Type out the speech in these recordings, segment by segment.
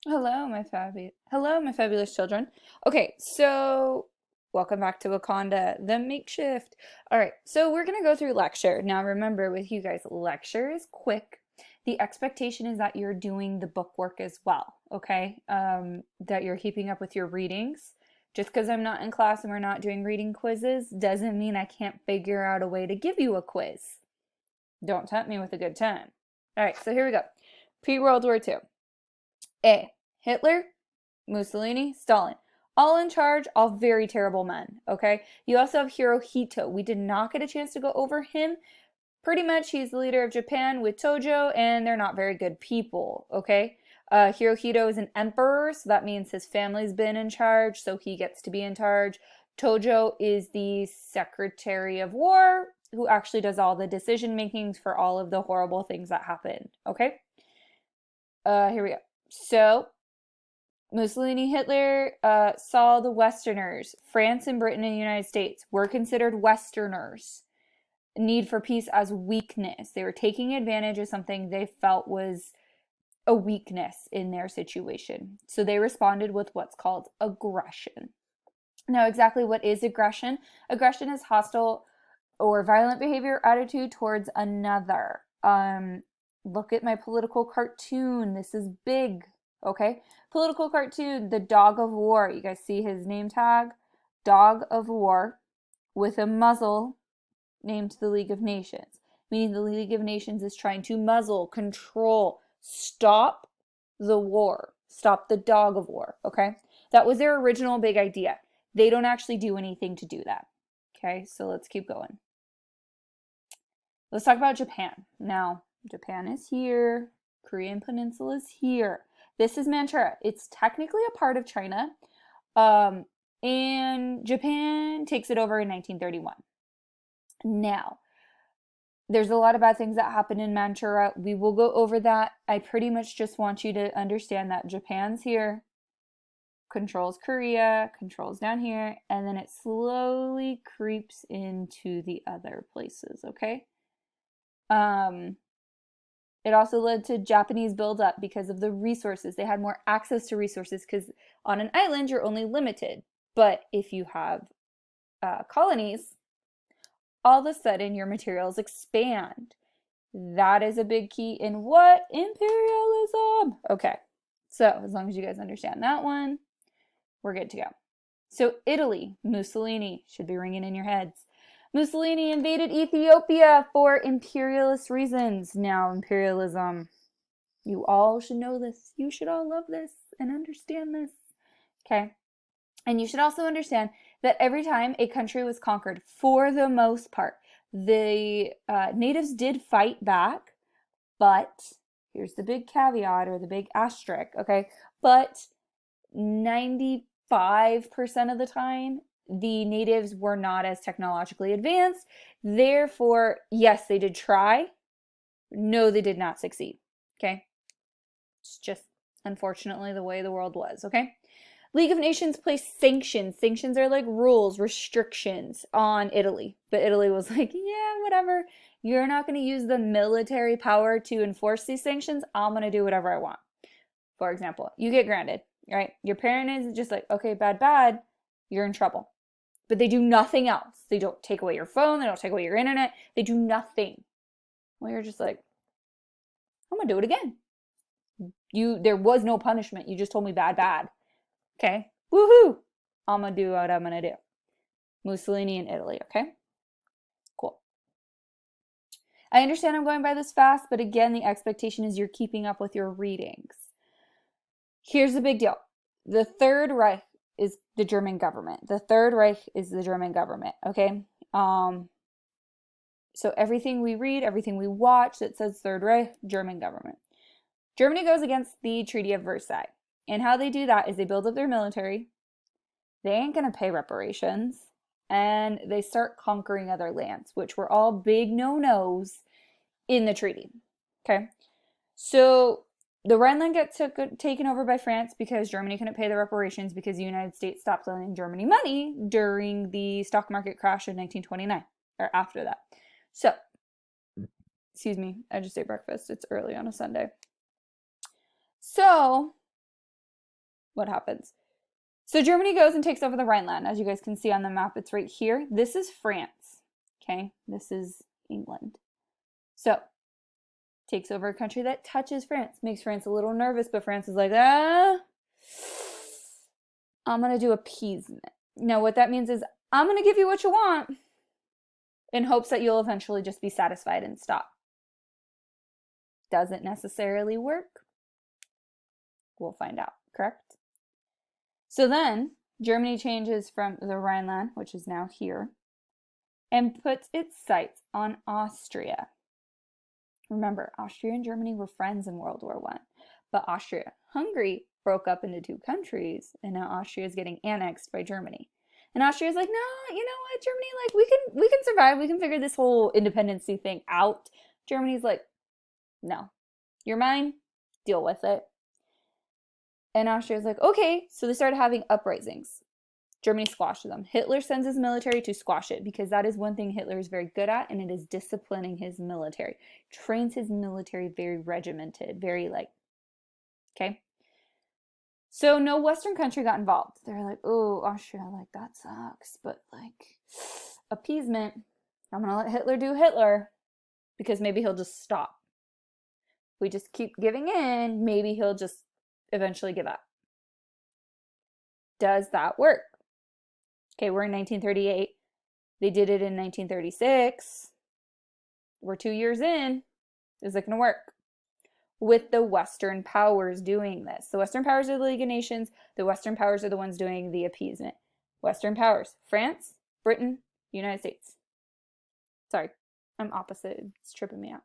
Hello, my fabulous children. Okay, so welcome back to Wakanda, the makeshift. All right, so we're gonna go through lecture. Now remember, with you guys, lecture is quick. The expectation is that you're doing the book work as well, okay? That you're keeping up with your readings. Just because I'm not in class and we're not doing reading quizzes doesn't mean I can't figure out a way to give you a quiz. Don't tempt me with a good time. All right, so here we go. Pre-World War II. A. Hitler, Mussolini, Stalin. All in charge, all very terrible men, okay? You also have Hirohito. We did not get a chance to go over him. Pretty much he's the leader of Japan with Tojo, and they're not very good people, okay? Hirohito is an emperor, so that means his family's been in charge, so he gets to be in charge. Tojo is the Secretary of War, who actually does all the decision makings for all of the horrible things that happen, okay? Here we go. So, Mussolini, Hitler saw the Westerners. France and Britain and the United States were considered Westerners. Need for peace as weakness. They were taking advantage of something they felt was a weakness in their situation. So they responded with what's called aggression. Now, exactly what is aggression? Aggression is hostile or violent behavior or attitude towards another. Look at my political cartoon. This is big, okay? Political cartoon, the dog of war. You guys see his name tag? Dog of war with a muzzle named the League of Nations. Meaning the League of Nations is trying to muzzle, control, stop the war. Stop the dog of war, okay? That was their original big idea. They don't actually do anything to do that. Okay, so let's keep going. Let's talk about Japan. Now, Japan is here. Korean Peninsula is here. This is Manchuria. It's technically a part of China. And Japan takes it over in 1931. Now, there's a lot of bad things that happen in Manchuria. We will go over that. I pretty much just want you to understand that Japan's here, controls Korea, controls down here, and then it slowly creeps into the other places, okay? It also led to Japanese buildup because of the resources. They had more access to resources because on an island, you're only limited. But if you have colonies, all of a sudden your materials expand. That is a big key in what? Imperialism. Okay, so as long as you guys understand that one, we're good to go. So Italy, Mussolini, should be ringing in your heads. Mussolini invaded Ethiopia for imperialist reasons. Now, imperialism, you all should know this. You should all love this and understand this. Okay? And you should also understand that every time a country was conquered, for the most part, the natives did fight back, but here's the big caveat or the big asterisk, okay? But 95% of the time, the natives were not as technologically advanced. Therefore, yes, they did try. No, they did not succeed. Okay? It's just unfortunately the way the world was. Okay? League of Nations placed sanctions. Sanctions are like rules, restrictions on Italy. But Italy was like, yeah, whatever. You're not going to use the military power to enforce these sanctions. I'm going to do whatever I want. For example, you get grounded, right? Your parent is just like, okay, bad, you're in trouble. But they do nothing else. They don't take away your phone. They don't take away your internet. They do nothing. Well, you're just like, I'm gonna do it again. There was no punishment. You just told me bad. Okay, woohoo! I'm gonna do what I'm gonna do. Mussolini in Italy. Okay, cool. I understand I'm going by this fast, but again, the expectation is you're keeping up with your readings. Here's the big deal. The Third Reich is the German government. The Third Reich is the German government, okay? So everything we read, everything we watch that says Third Reich, German government. Germany goes against the Treaty of Versailles. And how they do that is they build up their military. They ain't going to pay reparations. And they start conquering other lands, which were all big no-nos in the treaty. Okay? So the Rhineland gets taken over by France because Germany couldn't pay the reparations because the United States stopped lending Germany money during the stock market crash in 1929, or after that. So, excuse me, I just ate breakfast. It's early on a Sunday. So, what happens? So Germany goes and takes over the Rhineland. As you guys can see on the map, it's right here. This is France, okay? This is England. So, takes over a country that touches France. Makes France a little nervous, but France is like, I'm going to do appeasement. Now, what that means is, I'm going to give you what you want in hopes that you'll eventually just be satisfied and stop. Doesn't necessarily work. We'll find out, correct? So then, Germany changes from the Rhineland, which is now here, and puts its sights on Austria. Remember, Austria and Germany were friends in World War I, but Austria-Hungary broke up into two countries, and now Austria is getting annexed by Germany. And Austria's like, no, you know what, Germany, like, we can survive, we can figure this whole independency thing out. Germany's like, no, you're mine, deal with it. And Austria's like, okay. So they started having uprisings. Germany squashed them. Hitler sends his military to squash it because that is one thing Hitler is very good at, and it is disciplining his military. Trains his military very regimented, very like, okay? So no Western country got involved. They're like, oh, Austria, like, that sucks. But like, appeasement, I'm going to let Hitler do Hitler because maybe he'll just stop. If we just keep giving in, maybe he'll just eventually give up. Does that work? Okay, we're in 1938. They did it in 1936. We're 2 years in. Is it going to work? With the Western powers doing this. The Western powers are the League of Nations. The Western powers are the ones doing the appeasement. Western powers. France, Britain, United States. Sorry, I'm opposite. It's tripping me out.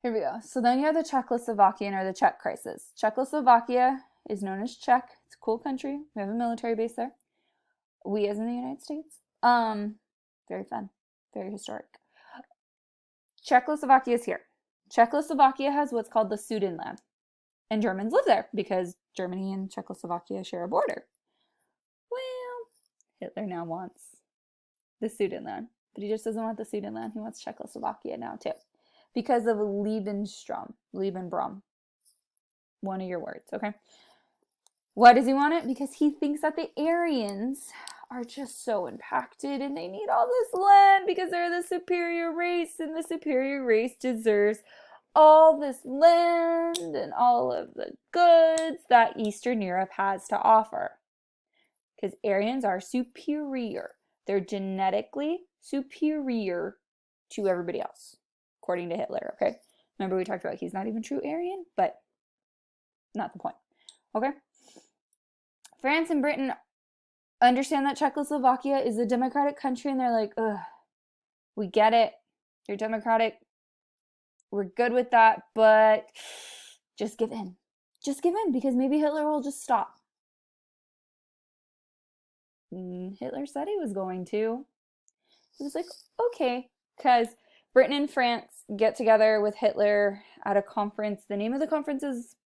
Here we go. So then you have the Czechoslovakian or the Czech crisis. Czechoslovakia is known as Czech. It's a cool country. We have a military base there. We as in the United States. Very fun. Very historic. Czechoslovakia is here. Czechoslovakia has what's called the Sudetenland. And Germans live there because Germany and Czechoslovakia share a border. Well, Hitler now wants the Sudetenland. But he just doesn't want the Sudetenland. He wants Czechoslovakia now too. Because of Lebensraum. One of your words, okay? Why does he want it? Because he thinks that the Aryans are just so impacted and they need all this land because they're the superior race, and the superior race deserves all this land and all of the goods that Eastern Europe has to offer. Because Aryans are superior. They're genetically superior to everybody else, according to Hitler, okay? Remember we talked about he's not even true Aryan, but not the point, okay? France and Britain understand that Czechoslovakia is a democratic country, and they're like, ugh, we get it. You're democratic. We're good with that, but just give in. Just give in, because maybe Hitler will just stop. Hitler said he was going to. He was like, okay, because Britain and France get together with Hitler at a conference. The name of the conference is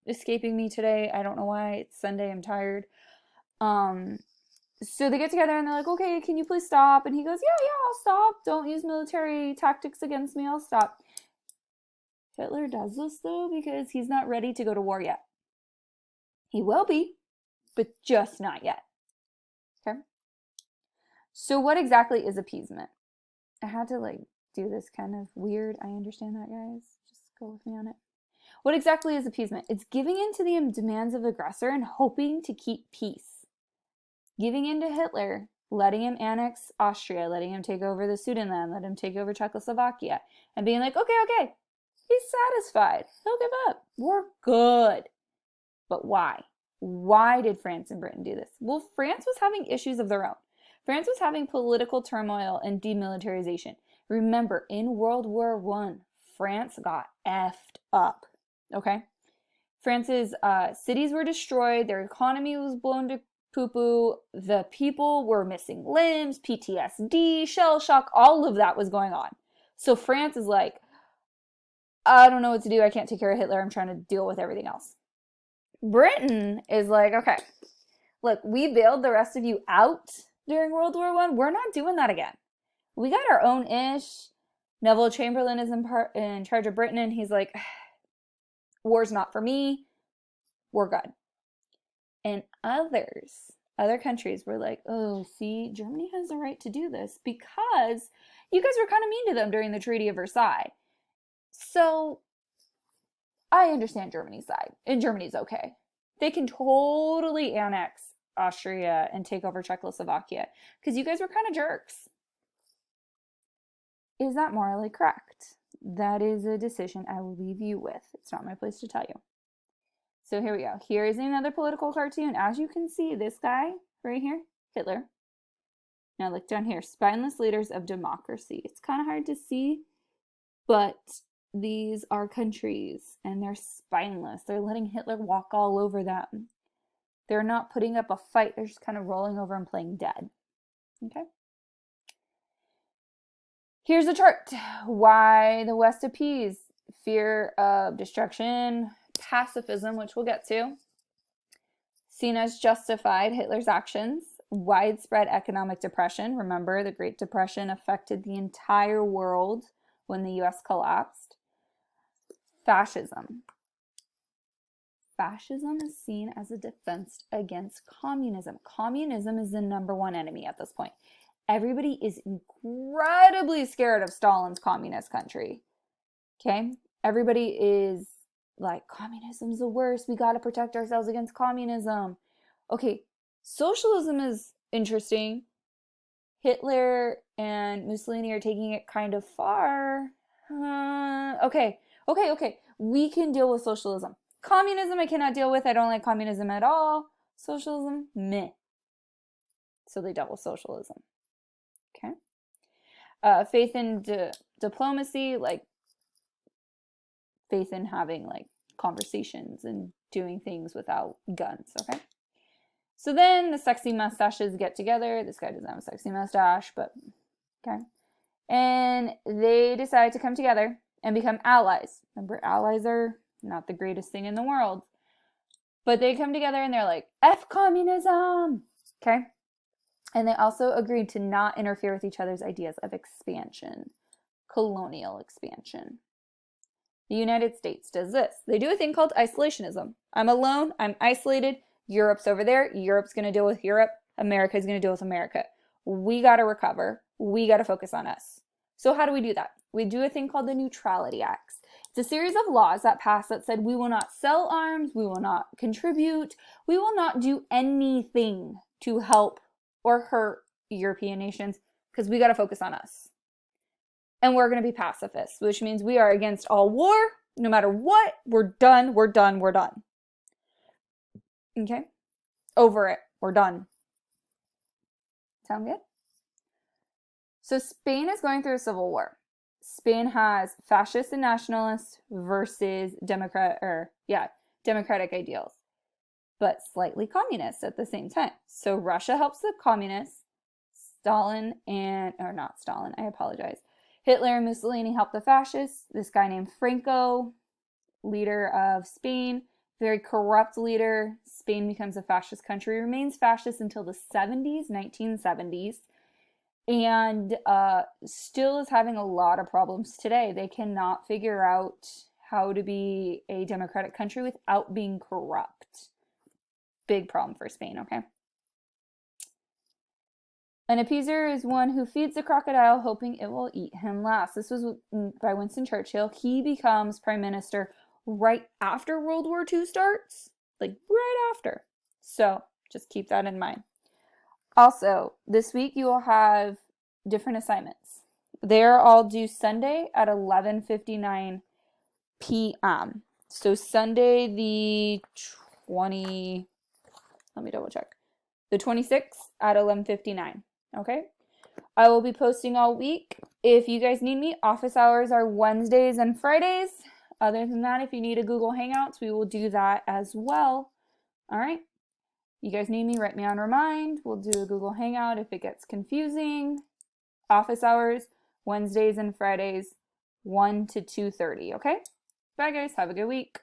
escaping me today. I don't know why. It's Sunday. I'm tired. So they get together and they're like, okay, can you please stop? And he goes, yeah, I'll stop. Don't use military tactics against me. I'll stop. Hitler does this, though, because he's not ready to go to war yet. He will be, but just not yet. Okay? So what exactly is appeasement? I had to, do this kind of weird. I understand that, guys. Just go with me on it. What exactly is appeasement? It's giving in to the demands of the aggressor and hoping to keep peace. Giving in to Hitler, letting him annex Austria, letting him take over the Sudetenland, let him take over Czechoslovakia, and being like, okay, he's satisfied. He'll give up. We're good. But why? Why did France and Britain do this? Well, France was having issues of their own. France was having political turmoil and demilitarization. Remember, in World War I, France got effed up. Okay? France's cities were destroyed. Their economy was blown to poo-poo. The people were missing limbs, PTSD, shell shock, all of that was going on. So France is like, I don't know what to do. I can't take care of Hitler. I'm trying to deal with everything else. Britain is like, okay, look, we bailed the rest of you out during World War I. We're not doing that again. We got our own ish. Neville Chamberlain is in charge of Britain, and he's like, war's not for me. we're good. And other countries were like, oh, see, Germany has the right to do this because you guys were kind of mean to them during the Treaty of Versailles. So I understand Germany's side, and Germany's okay. They can totally annex Austria and take over Czechoslovakia because you guys were kind of jerks. Is that morally correct? That is a decision I will leave you with. It's not my place to tell you. So here we go. Here is another political cartoon. As you can see, this guy right here, Hitler. Now look down here, spineless leaders of democracy. It's kind of hard to see, but these are countries and they're spineless. They're letting Hitler walk all over them. They're not putting up a fight. They're just kind of rolling over and playing dead. Okay. Here's a chart. Why the West appease fear of destruction, pacifism, which we'll get to, seen as justified Hitler's actions, widespread economic depression. Remember, the Great Depression affected the entire world when the US collapsed. Fascism. Fascism is seen as a defense against communism. Communism is the #1 enemy at this point. Everybody is incredibly scared of Stalin's communist country. Okay? Everybody is like, communism's the worst. We got to protect ourselves against communism. Okay, socialism is interesting. Hitler and Mussolini are taking it kind of far. Okay. We can deal with socialism. Communism, I cannot deal with. I don't like communism at all. Socialism, meh. So they dealt with socialism. Okay. Faith in diplomacy, like faith in having like conversations and doing things without guns. Okay. So then the sexy mustaches get together. This guy doesn't have a sexy mustache, but okay. And they decide to come together and become allies. Remember, allies are not the greatest thing in the world. But they come together and they're like, F communism! Okay? And they also agreed to not interfere with each other's ideas of expansion, colonial expansion. The United States does this. They do a thing called isolationism. I'm alone. I'm isolated. Europe's over there. Europe's going to deal with Europe. America's going to deal with America. We got to recover. We got to focus on us. So how do we do that? We do a thing called the Neutrality Acts. It's a series of laws that passed that said we will not sell arms, we will not contribute, we will not do anything to help or hurt European nations because we got to focus on us. And we're going to be pacifists, which means we are against all war, no matter what. We're done, we're done, we're done. Okay? Over it. We're done. Sound good? So Spain is going through a civil war. Spain has fascists and nationalists versus democratic ideals, but slightly communist at the same time. So Russia helps the communists. Hitler and Mussolini help the fascists. This guy named Franco, leader of Spain, very corrupt leader. Spain becomes a fascist country, remains fascist until the 1970s. And still is having a lot of problems today. They cannot figure out how to be a democratic country without being corrupt. Big problem for Spain, okay? An appeaser is one who feeds the crocodile hoping it will eat him last. This was by Winston Churchill. He becomes prime minister right after World War II starts. Like right after. So just keep that in mind. Also, this week you will have different assignments. They're all due Sunday at 11:59 p.m. So Sunday the 20, let me double check. The 26th at 11:59. Okay? I will be posting all week. If you guys need me, office hours are Wednesdays and Fridays. Other than that, if you need a Google Hangouts, we will do that as well. All right? You guys need me, write me on Remind. We'll do a Google Hangout if it gets confusing. Office hours, Wednesdays and Fridays, 1 to 2:30, okay? Bye, guys. Have a good week.